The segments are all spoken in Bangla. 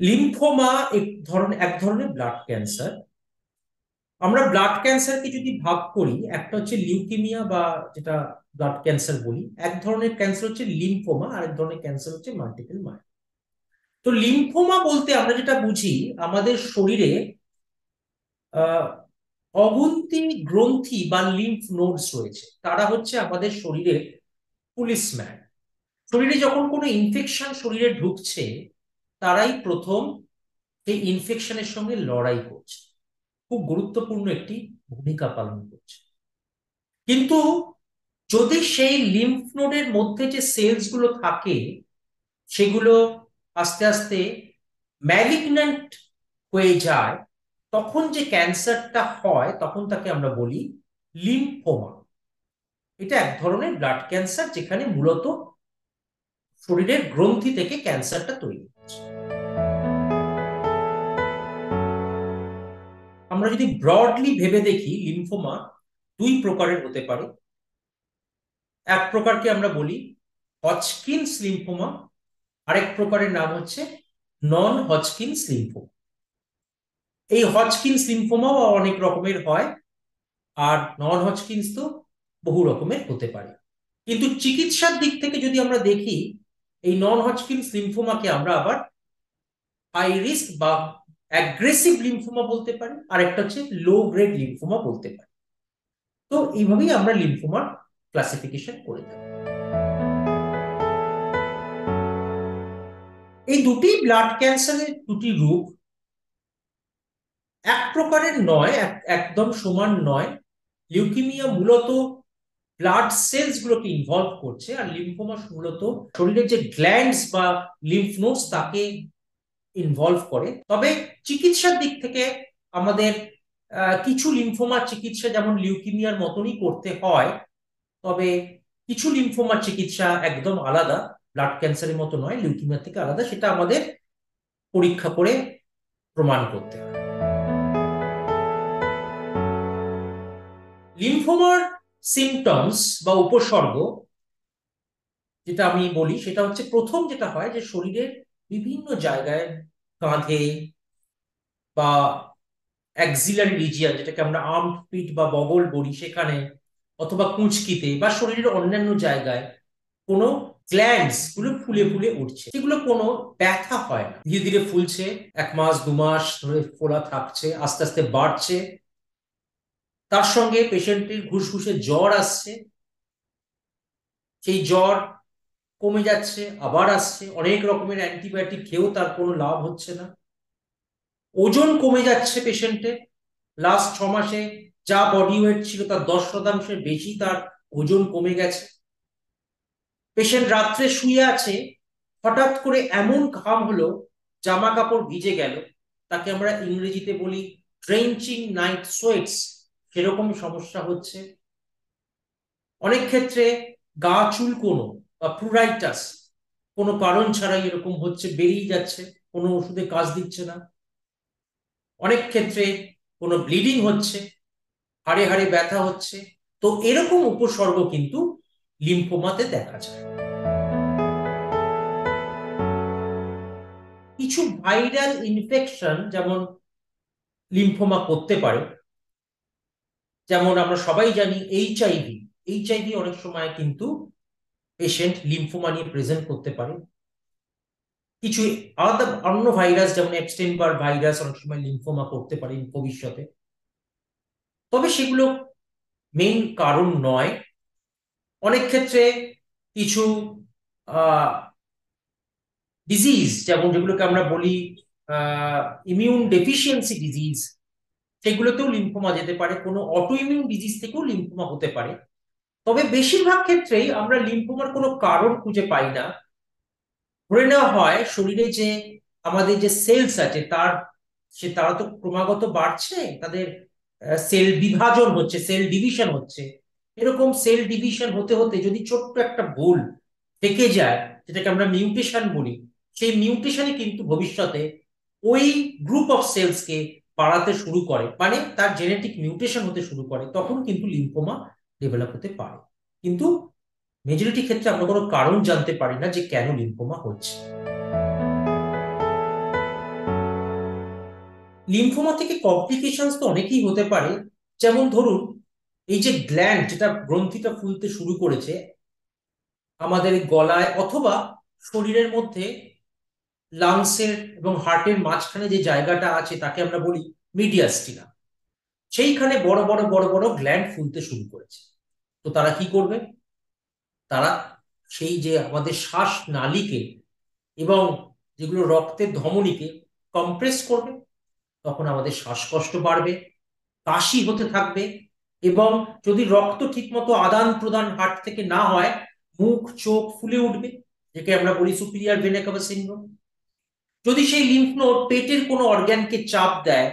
লিম্ফোমা এক ধরনের ব্লাড ক্যান্সার। আমরা ব্লাড ক্যান্সারকে যদি ভাগ করি, একটা হচ্ছে লিউকেমিয়া বা যেটা ব্লাড ক্যান্সার বলি, এক ধরনের ক্যান্সার হচ্ছে লিম্ফোমা, আর এক ধরনের ক্যান্সার হচ্ছে মাল্টিপল মায়োমা। তো লিম্ফোমা বলতে আমরা যেটা বুঝি, আমাদের শরীরে আহ অগুন্তি গ্রন্থি বা লিম্ফ নোডস রয়েছে, তারা হচ্ছে আমাদের শরীরের পুলিশম্যান। শরীরে যখন কোনো ইনফেকশন শরীরে ঢুকছে, তারাই প্রথম এই ইনফেকশনের সঙ্গে লড়াই করছে, খুব গুরুত্বপূর্ণ একটি ভূমিকা পালন করছে। কিন্তু যদি সেই লিম্ফ নোডের মধ্যে যে সেলস গুলো থাকে, সেগুলো আস্তে আস্তে ম্যালিগন্যান্ট হয়ে যায়, তখন যে ক্যান্সারটা হয় তখন তাকে আমরা বলি লিম্ফোমা। এটা এক ধরনের ব্লাড ক্যান্সার, যেখানে মূলত শরীরের গ্রন্থি থেকে ক্যান্সারটা তৈরি হচ্ছে। আমরা যদি ব্রডলি ভেবে দেখি, লিম্ফোমা দুই প্রকারের হতে পারে। এক প্রকারকে আমরা বলি হজকিন্স লিম্ফোমা, আরেক প্রকারের নাম হচ্ছে নন হজকিন্স লিম্ফোমা। এই হজকিন্স লিম্ফোমাও অনেক রকমের হয়, আর নন হজকিন্স তো বহু রকমের হতে পারে। কিন্তু চিকিৎসার দিক থেকে যদি আমরা দেখি, এই নন হজকিন্স লিম্ফোমাকে আমরা আবার হাই রিস্ক বা অ্যাগ্রেসিভ লিম্ফোমা বলতে পারি, আর একটা হচ্ছে লো গ্রেড লিম্ফোমা বলতে পারি। তো এইভাবেই আমরা লিম্ফোমার ক্লাসিফিকেশন করে থাকি। এই দুটি ব্লাড ক্যান্সারের দুটি রূপ, এক প্রকারের নয়, একদম সমান নয়। লিউকিমিয়া মূলত ব্লাড সেলস গুলোকে ইনভলভ করছে, আর লিম্ফোমা মূলত শরীরের যে গ্ল্যান্ডস বা লিম্ফ নোডস তাকে ইনভলভ করে। তবে চিকিৎসার দিক থেকে আমাদের কিছু লিম্ফোমার চিকিৎসা যেমন লিউকিমিয়ার মতনই করতে হয়, তবে কিছু লিম্ফোমার চিকিৎসা একদম আলাদা, ব্লাড ক্যান্সারের মতো নয়, লিউকিমিয়া থেকে আলাদা, সেটা আমাদের পরীক্ষা করে প্রমাণ করতে হয়। লিম্ফোমার সিমটমস বা উপসর্গ যেটা আমি বলি, সেটা হচ্ছে প্রথম যেটা হয় যে শরীরের বিভিন্ন জায়গায়, কাঁধে বা অ্যাক্সিলারি রিজিয়ন, যেটাকে আমরা আর্ম পিট বা বগল বলি, সেখানে, অথবা কুঁচকিতে বা শরীরের অন্যান্য জায়গায় কোনো গ্ল্যান্ডস গুলো ফুলে ফুলে উঠছে, সেগুলো কোনো ব্যথা হয় না, ধীরে ধীরে ফুলছে, 1 মাস 2 মাস ধরে ফোলা থাকছে, আস্তে আস্তে বাড়ছে। তার সঙ্গে পেশেন্টের ঘুষঘুষে জ্বর আসছে, সেই জ্বর কমে যাচ্ছে, আবার আসছে, অনেক রকমের অ্যান্টিবায়োটিক খেয়েও তার কোনো লাভ হচ্ছে না। ওজন কমে যাচ্ছে পেশেন্টের, লাস্ট 6 মাসে যা বডি ওয়েট ছিল তার 10% বেশি তার ওজন কমে গেছে। পেশেন্ট রাত্রে শুয়ে আছে, হঠাৎ করে এমন ঘাম হলো, জামা কাপড় ভিজে গেল, তাকে আমরা ইংরেজিতে বলি ড্রেঞ্চিং নাইট সোয়েটস, সেরকম সমস্যা হচ্ছে। অনেক ক্ষেত্রে গা চুলকোনো বা প্রুরাইটাস কোনো কারণ ছাড়াই এরকম হচ্ছে, বেরিয়ে যাচ্ছে, কোনো ওষুধে কাজ দিচ্ছে না। অনেক ক্ষেত্রে কোনো ব্লিডিং হচ্ছে, হাড়ে হাড়ে ব্যথা হচ্ছে। তো এরকম উপসর্গ কিন্তু লিম্ফোমাতে দেখা যায়। কিছু ভাইরাল ইনফেকশন যেমন লিম্ফোমা করতে পারে, যেমন আমরা সবাই জানি এইচআইভি। এইচআইভি অনেক সময় কিন্তু পেশেন্ট লিম্ফোমা নিয়ে প্রেজেন্ট করতে পারে। কিছু আলাদা অন্য ভাইরাস যেমন এপস্টেইন-বার ভাইরাস অনেক সময় লিম্ফোমা করতে পারে ভবিষ্যতে, তবে সেগুলো মেইন কারণ নয়। অনেক ক্ষেত্রে কিছু ডিজিজ, যেমন যেগুলোকে আমরা বলি ইমিউন ডেফিসিয়েন্সি ডিজিজ, সেগুলোতেও লিম্ফোমা যেতে পারে, কোনো অটো ইমিউন ডিজিজ থেকেও লিম্ফোমা হতে পারে। তবে বেশিরভাগ ক্ষেত্রেই আমরা লিম্ফোমার কোনো কারণ খুঁজে পাই না। ধরে নেওয়া হয় শরীরে যে আমাদের যে সেলস আছে তারা তো ক্রমাগত বাড়ছে, তাদের সেল বিভাজন হচ্ছে, সেল ডিভিশন হচ্ছে। এরকম সেল ডিভিশন হতে হতে যদি ছোট্ট একটা ভুল থেকে যায়, যেটাকে আমরা মিউটেশন বলি, সেই মিউটেশনই কিন্তু ভবিষ্যতে ওই গ্রুপ অফ সেলসকে বাড়াতে শুরু করে, মানে তার জেনেটিক মিউটেশন হতে শুরু করে, তখন কিন্তু লিম্ফোমা ডেভেলপ হতে পারে। কিন্তু মেজরিটি ক্ষেত্রে আমরা কোনো কারণ জানতে পারি না যে কেন লিম্ফোমা হচ্ছে। লিম্ফোমা থেকে কমপ্লিকেশনস তো অনেকেই হতে পারে। যেমন ধরুন, এই যে গ্ল্যান্ড, যেটা গ্রন্থিটা ফুলতে শুরু করেছে আমাদের গলায় অথবা শরীরের মধ্যে, লাংসের এবং হার্টের মাঝখানে যে জায়গাটা আছে তাকে আমরা বলি মিডিয়াস্টিনা, সেইখানে বড় বড় বড় বড় গ্ল্যান্ড ফুলতে শুরু করেছে। তো তারা কি করবে? তারা সেই যে আমাদের শ্বাস নালীকে এবং যেগুলো রক্তের ধমনীকে কম্প্রেস করবে। তখন আমাদের শ্বাসকষ্ট বাড়বে, কাশি হতে থাকবে, এবং যদি রক্ত ঠিকমতো আদান প্রদান হার্ট থেকে না হয়, মুখ চোখ ফুলে উঠবে, যেটা আমরা বলি সুপিরিয়র ভেনা কাভা সিনড্রোম। যদি সেই লিম্ফ নোড পেটের কোনো অর্গ্যানকে চাপ দেয়,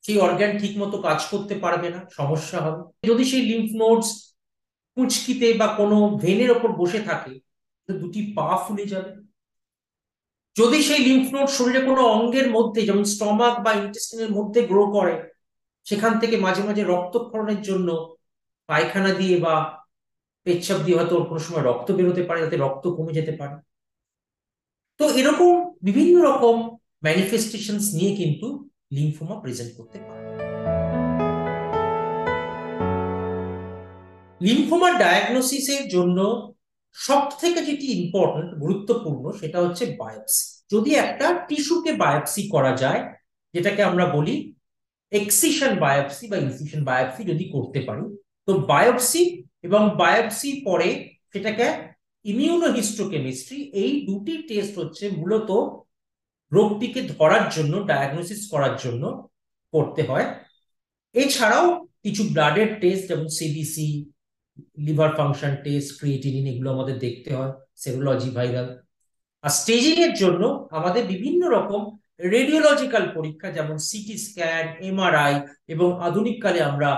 সেই অর্গ্যান ঠিক মতো কাজ করতে পারবে না, সমস্যা হবে। যদি সেই লিম্ফ নোডস কুঁচকিতে বা কোনো ভেনের ওপর বসে থাকে, তো দুটি পা ফুলে যাবে। যদি সেই লিম্ফ নোড শরীরে কোনো অঙ্গের মধ্যে, যেমন স্টমাক বা ইন্টেস্টিনের মধ্যে গ্রো করে, সেখান থেকে মাঝে মাঝে রক্তক্ষরণের জন্য পায়খানা দিয়ে বা পেচ্ছাপ দিয়ে হয়তো কোনো সময় রক্ত বেরোতে পারে, যাতে রক্ত কমে যেতে পারে। তো এরকম বিভিন্ন রকম ম্যানিফেস্টেশনস নিয়ে কিন্তু লিম্ফোমা প্রেজেন্ট করতে পারে। লিম্ফোমার ডায়াগনোসিসের জন্য সব থেকে যেটি ইম্পর্টেন্ট, গুরুত্বপূর্ণ, সেটা হচ্ছে বায়োপসি। যদি একটা টিস্যুকে বায়োপসি করা যায়, যেটাকে আমরা বলি এক্সিশন বায়োপসি বা ইনসিশন বায়োপসি যদি করতে পারি, তো বায়োপসি এবং বায়োপসি পরে সেটাকে ইমিউনোহিস্টোকেমিস্ট্রি, এই দুটি টেস্ট হচ্ছে মূলত রোগটিকে ধরার জন্য, ডায়াগনোসিস করার জন্য করতে হয়। এছাড়াও কিছু ব্লাডের টেস্ট, যেমন CBC, liver function test, creatinine, এগুলো আমাদের দেখতে হয়, সেরোলজি, ভাইরাল। আর স্টেজিং এর জন্য আমাদের বিভিন্ন রকম রেডিওলজিক্যাল পরীক্ষা, যেমন সিটি স্ক্যান, এমআরআই, এবং আধুনিক কালে আমরা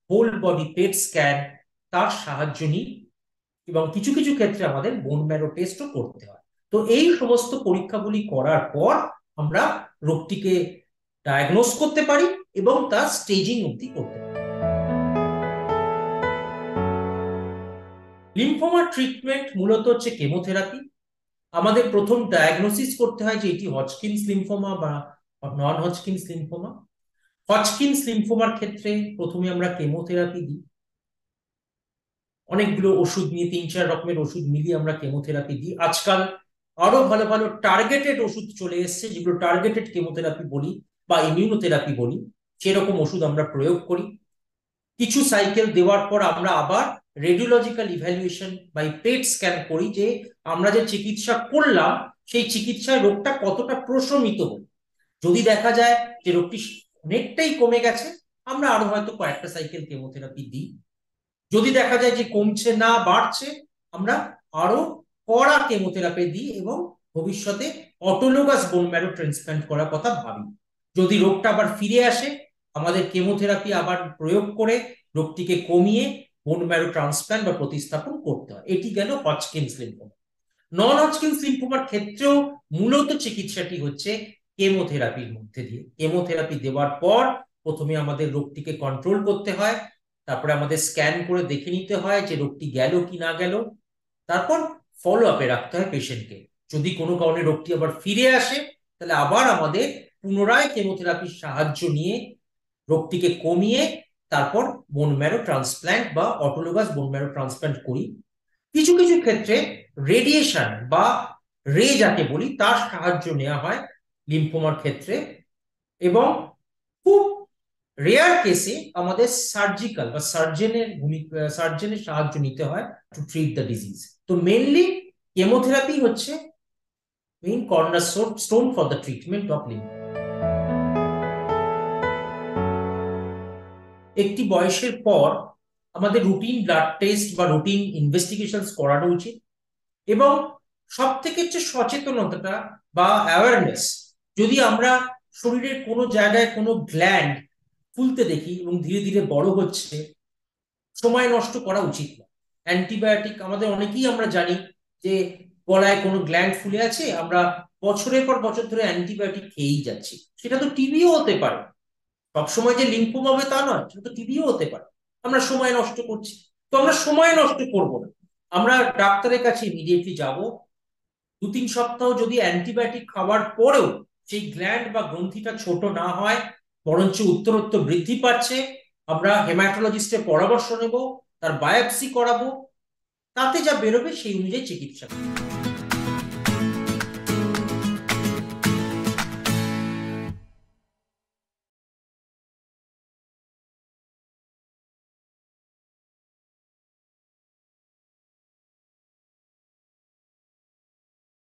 হোল বডি পেট স্ক্যান, তার সাহায্য নিই। এবং কিছু কিছু ক্ষেত্রে আমাদের বোন ম্যারো টেস্টও করতে হয়। তো এই সমস্ত পরীক্ষাগুলি করার পর আমরা রোগটিকে ডায়াগনোস করতে পারি এবং তার স্টেজিং অবধি করতে পারি। লিম্ফোমার ট্রিটমেন্ট মূলত হচ্ছে কেমোথেরাপি। আমাদের প্রথম ডায়াগনোসিস করতে হয় যে এটি হজকিন্স লিম্ফোমা বা নন হজকিন্স লিম্ফোমা। হজকিন্স লিম্ফোমার ক্ষেত্রে প্রথমে আমরা কেমোথেরাপি দিই, অনেকগুলো ওষুধ নিয়ে, 3-4 রকমের ওষুধ মিলিয়ে আমরা কেমোথেরাপি দিই। আজকাল আরো ভালো ভালো টার্গেটেড ওষুধ চলে এসছে, যেগুলো টার্গেটেড কেমোথেরাপি বলি বা ইমিউনোথেরাপি বলি, সেরকম ওষুধ আমরা প্রয়োগ করি। কিছু সাইকেল দেওয়ার পর আমরা আবার radiological evaluation by PET scan করি, যে আমরা যে চিকিৎসা করলাম সেই চিকিৎসায় রোগটা কতটা প্রশমিত হল। যদি দেখা যায় যে রোগটি অনেকটাই কমে গেছে, আমরা আরো হয়তো কয়েকটা সাইকেল কেমোথেরাপি দিই। যদি দেখা যায় যে কমছে না, বাড়ছে, আমরা আরো কড়া কেমোথেরাপি দিই এবং ভবিষ্যতে অটোলোগাস বোন ম্যারো ট্রান্সপ্ল্যান্ট করার কথা ভাবি। যদি রোগটা আবার ফিরে আসে, আমাদের কেমোথেরাপি আবার প্রয়োগ করে রোগটিকে কমিয়ে বোন ম্যারো ট্রান্সপ্ল্যান্ট বা প্রতিস্থাপন করতে হয়। এটি গেল হজকিন্স লিম্ফোমা। নন হজকিন্স লিম্ফোমার ক্ষেত্রেও মূলত চিকিৎসাটি হচ্ছে কেমোথেরাপির মধ্যে দিয়ে। কেমোথেরাপি দেওয়ার পর প্রথমে আমাদের রোগটিকে কন্ট্রোল করতে হয়, তারপরে আমাদের স্ক্যান করে দেখে নিতে হয় যে রোগটি গেল কি না গেল, তারপর ফলো আপে রাখতে হয় পেশেন্টকে। যদি কোনো কারণে রোগটি আবার ফিরে আসে, তাহলে আবার আমাদের পুনরায় কেমোথেরাপির সাহায্য নিয়ে রোগটিকে কমিয়ে তারপর বোন ম্যারো ট্রান্সপ্ল্যান্ট বা অটোলোগাস বোন ম্যারো ট্রান্সপ্ল্যান্ট করি। কিছু কিছু ক্ষেত্রে রেডিয়েশন বা রে যাকে বলি, তার সাহায্য নেওয়া হয় লিম্ফোমার ক্ষেত্রে। এবং খুব রেয়ার কেসে আমাদের সার্জিক্যাল বা সার্জনের সাহায্য নিতে হয় টু ট্রিট দ্য ডিজিজ। তো মেনলি কেমোথেরাপি হচ্ছে main corner stone for the treatment of lymphoma. একটি বয়সের পর আমাদের রুটিন ব্লাড টেস্ট বা রুটিন ইনভেস্টিগেশন করানো উচিত। এবং সব থেকে হচ্ছে সচেতনতাটা বা অ্যাওয়ারনেস। যদি আমরা শরীরের কোনো জায়গায় কোনো গ্ল্যান্ড ফুলতে দেখি এবং ধীরে ধীরে বড় হচ্ছে, সময় নষ্ট করা উচিত না। অ্যান্টিবায়োটিক, আমাদের অনেকেই আমরা জানি যে গলায় কোনো গ্ল্যান্ড ফুলে আছে, আমরা বছরের পর বছর ধরে অ্যান্টিবায়োটিক খেয়েই যাচ্ছি। সেটা তো টিবিও হতে পারে, সবসময় যে লিম্ফোমা হবে তা নয়, সেটা তো টিবিও হতে পারে। আমরা সময় নষ্ট করছি। তো আমরা সময় নষ্ট করব না, আমরা ডাক্তারের কাছে ইমিডিয়েটলি যাব। 2-3 সপ্তাহ যদি অ্যান্টিবায়োটিক খাওয়ার পরেও সেই গ্ল্যান্ড বা গ্রন্থিটা ছোট না হয়, বরঞ্চ উত্তরোত্তর বৃদ্ধি পাচ্ছে, আমরা হেমাটোলজিস্টের পরামর্শ নেব, তার বায়োপসি করাবো, তাতে যা বেরোবে সেই অনুযায়ী চিকিৎসা করবো।